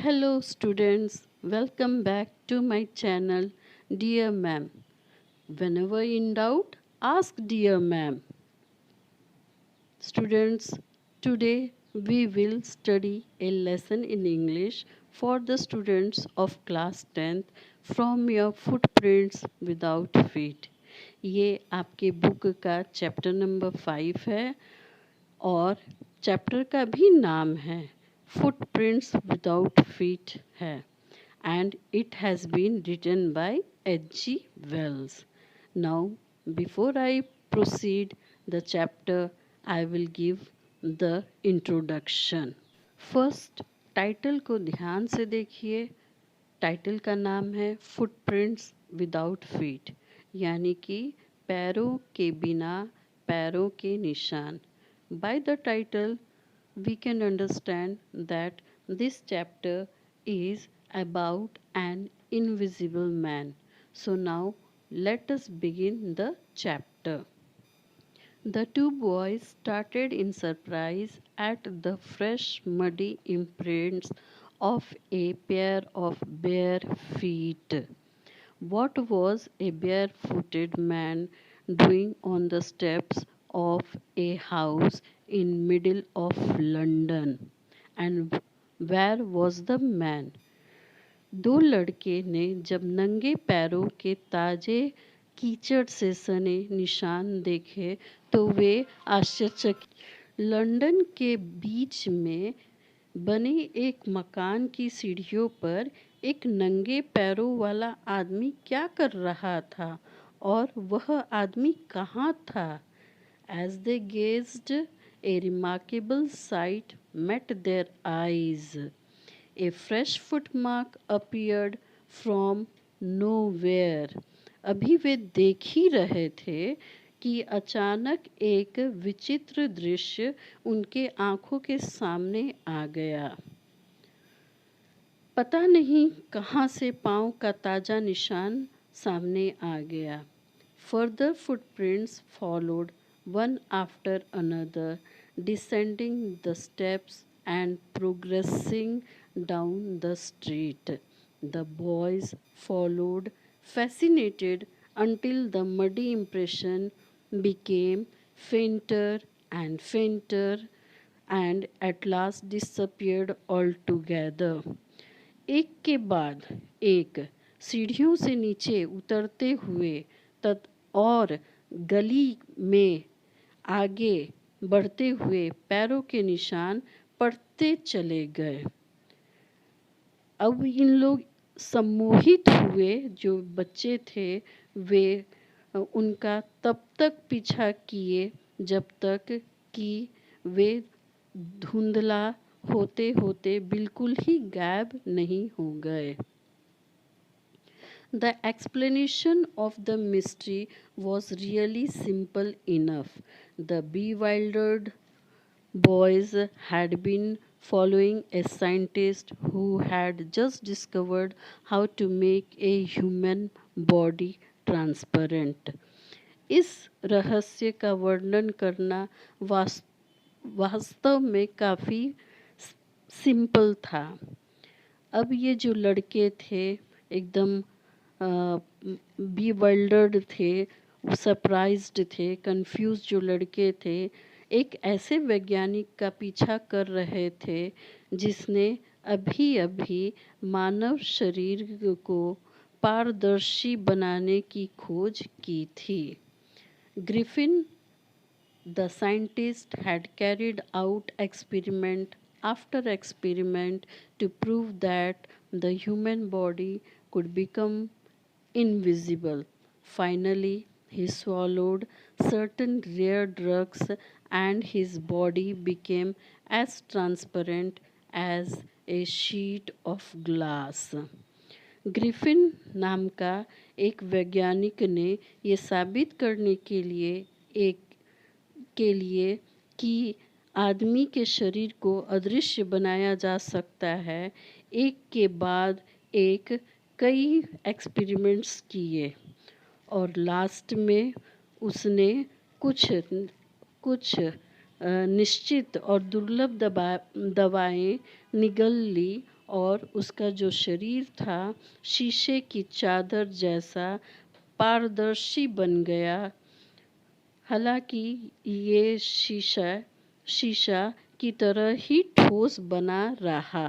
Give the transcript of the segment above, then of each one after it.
Hello students, welcome back to my channel Dear Ma'am. Whenever in doubt, ask Dear Ma'am. Students, today we will study a lesson in English for the students of class 10th from your footprints without feet. ये आपके book का chapter number 5 है और chapter का भी नाम है footprints without feet है and it has been written by H.G. Wells. Now, before I proceed the chapter, I will give the introduction. First, title को ध्यान से देखिए. टाइटल का नाम है फुटप्रिंट्स विदाउट फीट, यानी कि पैरों के बिना पैरों के निशान. By the title, we can understand that this chapter is about an invisible man. So now let us begin the chapter. The two boys started in surprise at the fresh muddy imprints of a pair of bare feet. What was a barefooted man doing on the steps of a house in middle of London? And where was the man? दो लड़के ने जब नंगे पैरों के ताजे कीचड़ से सने निशान देखे तो वे आश्चर्यचकित. लंदन के बीच में बने एक मकान की सीढ़ियों पर एक नंगे पैरों वाला आदमी क्या कर रहा था और वह आदमी कहाँ था? As they gazed, a remarkable sight met their eyes. A fresh footmark appeared from nowhere. अभी वे देख ही रहे थे कि अचानक एक विचित्र दृश्य उनके आंखों के सामने आ गया. पता नहीं कहाँ से पांव का ताजा निशान सामने आ गया. Further footprints followed, one after another, descending the steps and progressing down the street. The boys followed, fascinated, until the muddy impression became fainter and fainter and at last disappeared altogether. एक के बाद एक सीढ़ियों से नीचे उतरते हुए और गली में आगे बढ़ते हुए पैरों के निशान पड़ते चले गए. अब इन लोग सम्मोहित हुए. जो बच्चे थे वे उनका तब तक पीछा किए जब तक कि वे धुंधला होते होते बिल्कुल ही गायब नहीं हो गए. The explanation of the mystery was really simple enough. The bewildered boys had been following a scientist who had just discovered how to make a human body transparent. इस रहस्य का वर्णन करना वास्तव में काफ़ी सिंपल था. अब ये जो लड़के थे एकदम बीवर्ल्डर्ड थे, सरप्राइज्ड थे, कंफ्यूज जो लड़के थे एक ऐसे वैज्ञानिक का पीछा कर रहे थे जिसने अभी अभी मानव शरीर को पारदर्शी बनाने की खोज की थी. Griffin the scientist had carried out experiment after experiment to prove that the human body could become invisible. Finally, he swallowed certain rare drugs and his body became as transparent as a sheet of glass. Griffin नाम का एक वैज्ञानिक ने ये साबित करने के लिए कि आदमी के शरीर को अदृश्य बनाया जा सकता है, एक के बाद एक कई एक्सपेरिमेंट्स किए और लास्ट में उसने कुछ निश्चित और दुर्लभ दवाएं निगल ली और उसका जो शरीर था शीशे की चादर जैसा पारदर्शी बन गया। हालांकि ये शीशा शीशा की तरह ही ठोस बना रहा।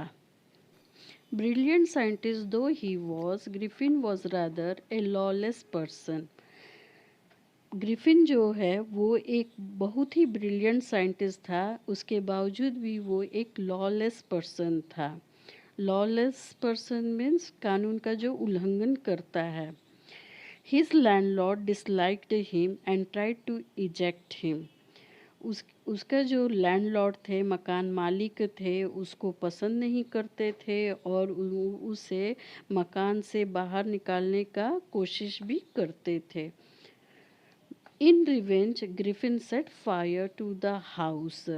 Brilliant scientist though he was, Griffin was rather a lawless person. Griffin जो है वो एक बहुत ही ब्रिलियंट साइंटिस्ट था, उसके बावजूद भी वो एक लॉलेस पर्सन था। लॉलेस पर्सन मीन्स कानून का जो उल्लंघन करता है। His landlord disliked him and tried to eject him. उसका जो लैंडलॉर्ड थे, मकान मालिक थे, उसको पसंद नहीं करते थे और उसे मकान से बाहर निकालने का कोशिश भी करते थे। In revenge Griffin set fire to the house.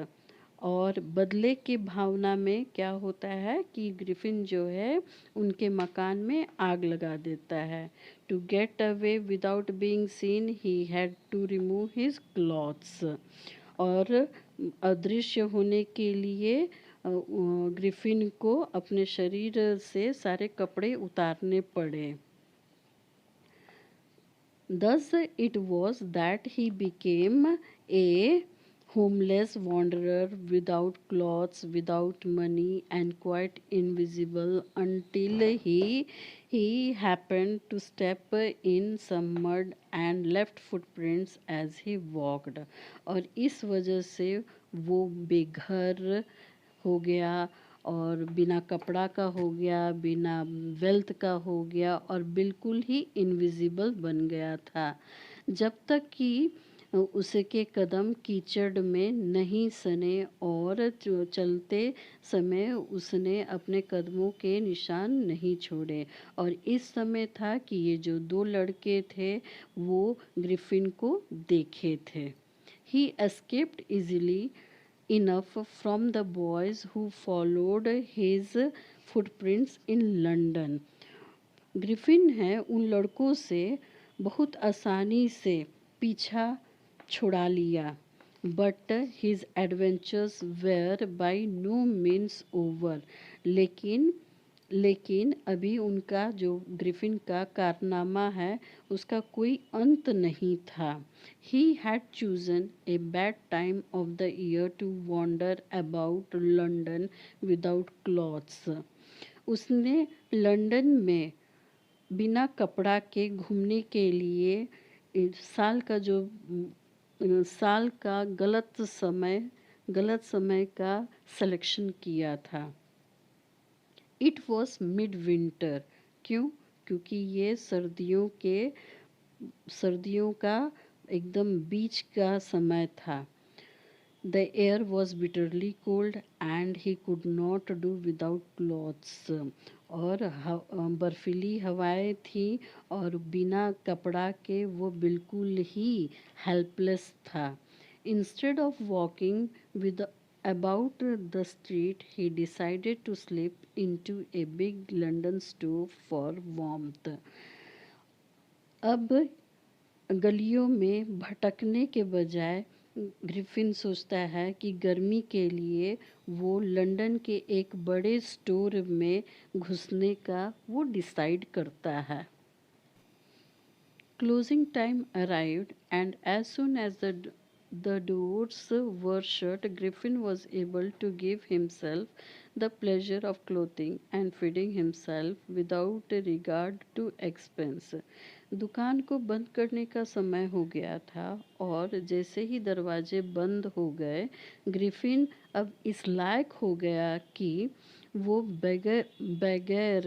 और बदले की भावना में क्या होता है कि ग्रिफिन जो है उनके मकान में आग लगा देता है। To get away without being seen he had to remove his clothes. और अदृश्य होने के लिए ग्रिफिन को अपने शरीर से सारे कपड़े उतारने पड़े। Thus it was that he became a homeless wanderer without clothes, without money, and quite invisible until he happened to step in some mud and left footprints as he walked. और इस वजह से वो बेघर हो गया और बिना कपड़ा का हो गया, बिना वेल्थ का हो गया और बिल्कुल ही इनविजिबल बन गया था, जब तक कि उसके कदम कीचड़ में नहीं सने और चलते समय उसने अपने कदमों के निशान नहीं छोड़े। और इस समय था कि ये जो दो लड़के थे वो ग्रिफिन को देखे थे। He escaped easily enough from the boys who followed his footprints in London. Griffin है उन लड़कों से बहुत आसानी से पीछा छुड़ा लिया। But his adventures were by no means over. लेकिन अभी उनका जो ग्रिफिन का कारनामा है उसका कोई अंत नहीं था। He had chosen a bad time of the year to wander about London without clothes. उसने लंदन में बिना कपड़ा के घूमने के लिए साल का गलत समय का सिलेक्शन किया था। It was mid winter. क्यों? क्योंकि ये सर्दियों का एकदम बीच का समय था। The air was bitterly cold and he could not do without clothes. और बर्फीली हवाएं थी और बिना कपड़ा के वो बिल्कुल ही हेल्पलेस था। Instead of walking about the street, he decided to slip into a big London stove for warmth. अब गलियों में भटकने के बजाय ग्रिफिन सोचता है कि गर्मी के लिए वो लंदन के एक बड़े स्टोर में घुसने का वो डिसाइड करता है। Closing time arrived, and as soon as the doors were shut, Griffin was able to give himself the pleasure of clothing and feeding himself without regard to expense. दुकान को बंद करने का समय हो गया था और जैसे ही दरवाजे बंद हो गए, ग्रिफिन अब इस लायक हो गया कि वो बगैर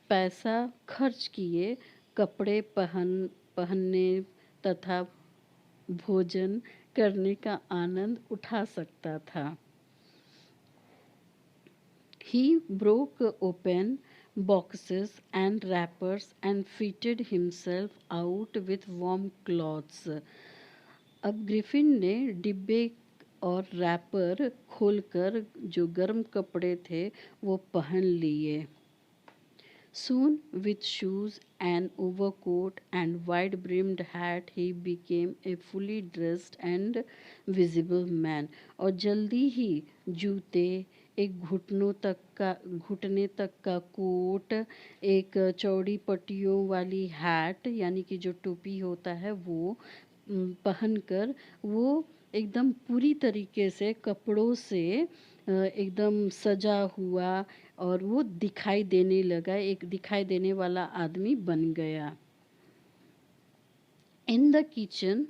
पैसा खर्च किए कपड़े पहनने तथा भोजन करने का आनंद उठा सकता था। He broke open boxes and wrappers and fitted himself out with warm clothes. अब ग्रिफिन ने डिब्बे और रैपर खोलकर जो गर्म कपड़े थे वो पहन लिए। Soon, with shoes, an overcoat, and wide-brimmed hat, he became a fully dressed and visible man. और जल्दी ही जूते, एक घुटने तक का कोट, एक चौड़ी पट्टियों वाली हैट यानी कि जो टोपी होता है वो पहनकर वो एकदम पूरी तरीके से कपड़ों से एकदम सजा हुआ और वो दिखाई देने लगा, एक दिखाई देने वाला आदमी बन गया। In the kitchen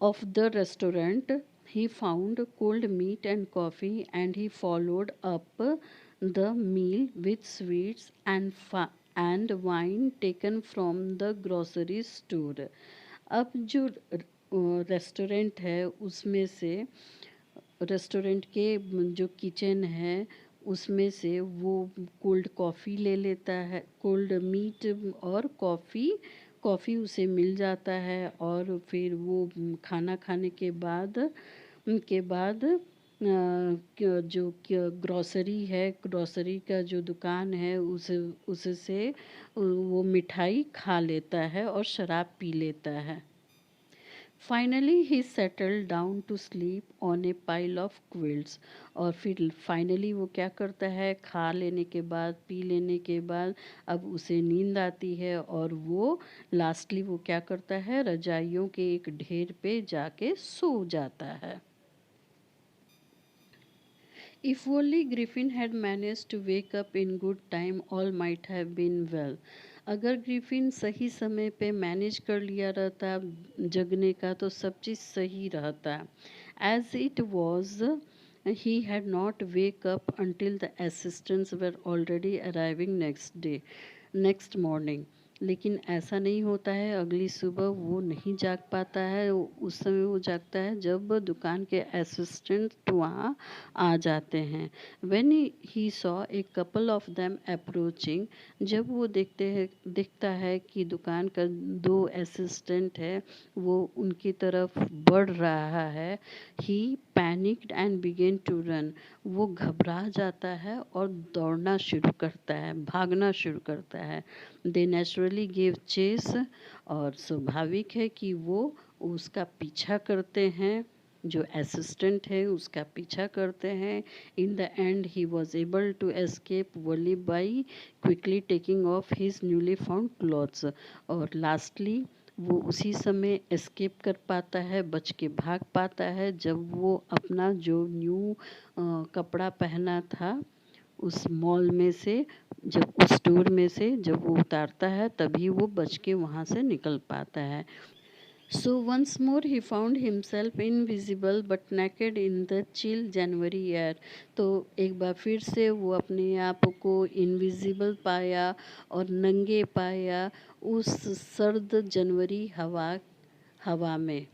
of the restaurant, he found cold meat and coffee, and he followed up the meal with sweets and wine taken from the grocery store. अब जो रेस्टोरेंट है उसमें से, रेस्टोरेंट के जो किचन है उसमें से वो कोल्ड कॉफ़ी ले लेता है, कोल्ड मीट और कॉफ़ी उसे मिल जाता है। और फिर वो खाना खाने के बाद जो ग्रॉसरी है, ग्रॉसरी का जो दुकान है उससे वो मिठाई खा लेता है और शराब पी लेता है। Finally he settle down to sleep on a pile of quilts. और फिर फाइनली वो क्या करता है, खा लेने के बाद, पी लेने के बाद अब उसे नींद आती है और वो लास्टली वो क्या करता है, रजाइयों के एक ढेर पे जाके सो जाता है। If only Griffin had managed to wake up in good time, all might have been well. अगर ग्रिफिन सही समय पे मैनेज कर लिया रहता जगने का तो सब चीज़ सही रहता। As it was, he had not wake up until the assistants were already arriving next morning. लेकिन ऐसा नहीं होता है, अगली सुबह वो नहीं जाग पाता है। उस समय वो जागता है जब दुकान के असिस्टेंट वहाँ आ जाते हैं। When he saw a couple of them approaching, जब वो देखता है कि दुकान का 2 असिस्टेंट है वो उनकी तरफ बढ़ रहा है, he panicked and began to run. वो घबरा जाता है और दौड़ना शुरू करता है, भागना शुरू करता है। They naturally gave chase, और स्वाभाविक है कि वो उसका पीछा करते हैं, जो असिस्टेंट है उसका पीछा करते हैं। In the end he was able to escape only by quickly taking off his newly found clothes. और लास्टली वो उसी समय एस्केप कर पाता है, बच के भाग पाता है जब वो अपना जो न्यू कपड़ा पहना था उस मॉल में से, जब उस स्टोर में से जब वो उतारता है तभी वो बच के वहाँ से निकल पाता है। So once more he found himself invisible but naked in the chill January air. तो एक बार फिर से वो अपने आप को इनविजिबल पाया और नंगे पाया उस सर्द जनवरी हवा में।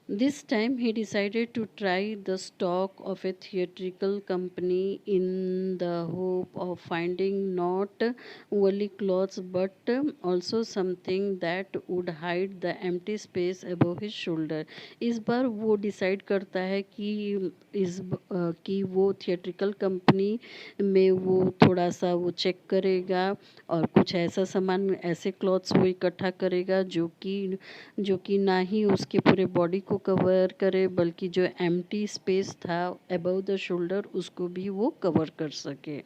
This time he decided to try the stock of a theatrical company in the hope of finding not only clothes but also something that would hide the empty space above his shoulder. इस बार वो decide करता है कि वो theatrical company में वो थोड़ा सा वो चेक करेगा और कुछ ऐसा सामान, ऐसे क्लॉथ्स वो इकट्ठा करेगा जो कि ना ही उसके पूरे बॉडी को कवर करे बल्कि जो एम्प्टी स्पेस था अबव द शोल्डर उसको भी वो कवर कर सके।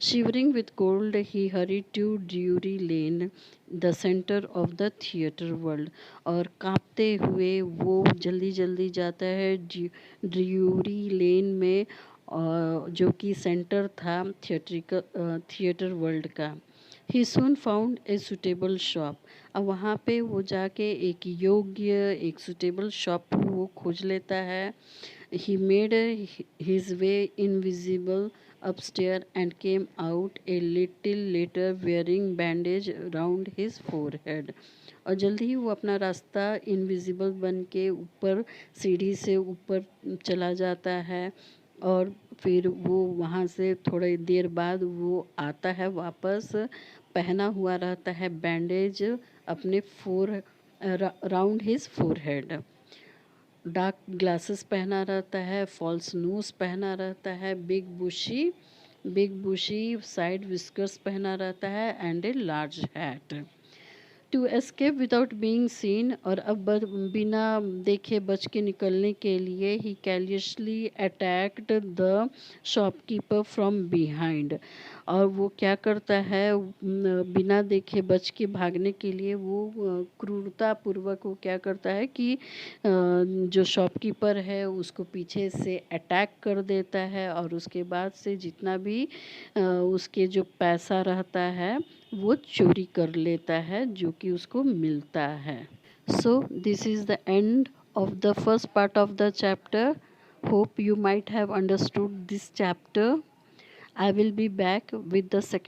Shivering with cold he hurry to Drury Lane, the centre of the theatre world. और कांपते हुए वो जल्दी जल्दी जाता है ड्यूरी लेन में, जो कि सेंटर था थिएटर वर्ल्ड का। ही सून फाउंड ए सुटेबल शॉप। अब वहाँ पे वो जाके एक सुटेबल शॉप वो खोज लेता है। He made his way invisible upstair and came out a little letter wearing bandage round his forehead. और जल्दी ही वो अपना रास्ता इनविजिबल बन के ऊपर सीढ़ी से ऊपर चला जाता है और फिर वो वहाँ से थोड़ी देर बाद वो आता है वापस, पहना हुआ रहता है बैंडेज अपने round his forehead. Dark glasses पहना रहता है, फॉल्स नोज पहना रहता है, बिग बुशी साइड विस्कर्स पहना रहता है and a large hat. To escape without being seen, और अब बिना देखे बच के निकलने के लिए he callously attacked the shopkeeper from behind. और वो क्या करता है, बिना देखे बच के भागने के लिए वो क्रूरता पूर्वक वो क्या करता है कि जो शॉपकीपर है उसको पीछे से अटैक कर देता है, और उसके बाद से जितना भी उसके जो पैसा रहता है वो चोरी कर लेता है जो कि उसको मिलता है। So this is the end of the first part of the chapter. Hope you might have understood this chapter. I will be back with the second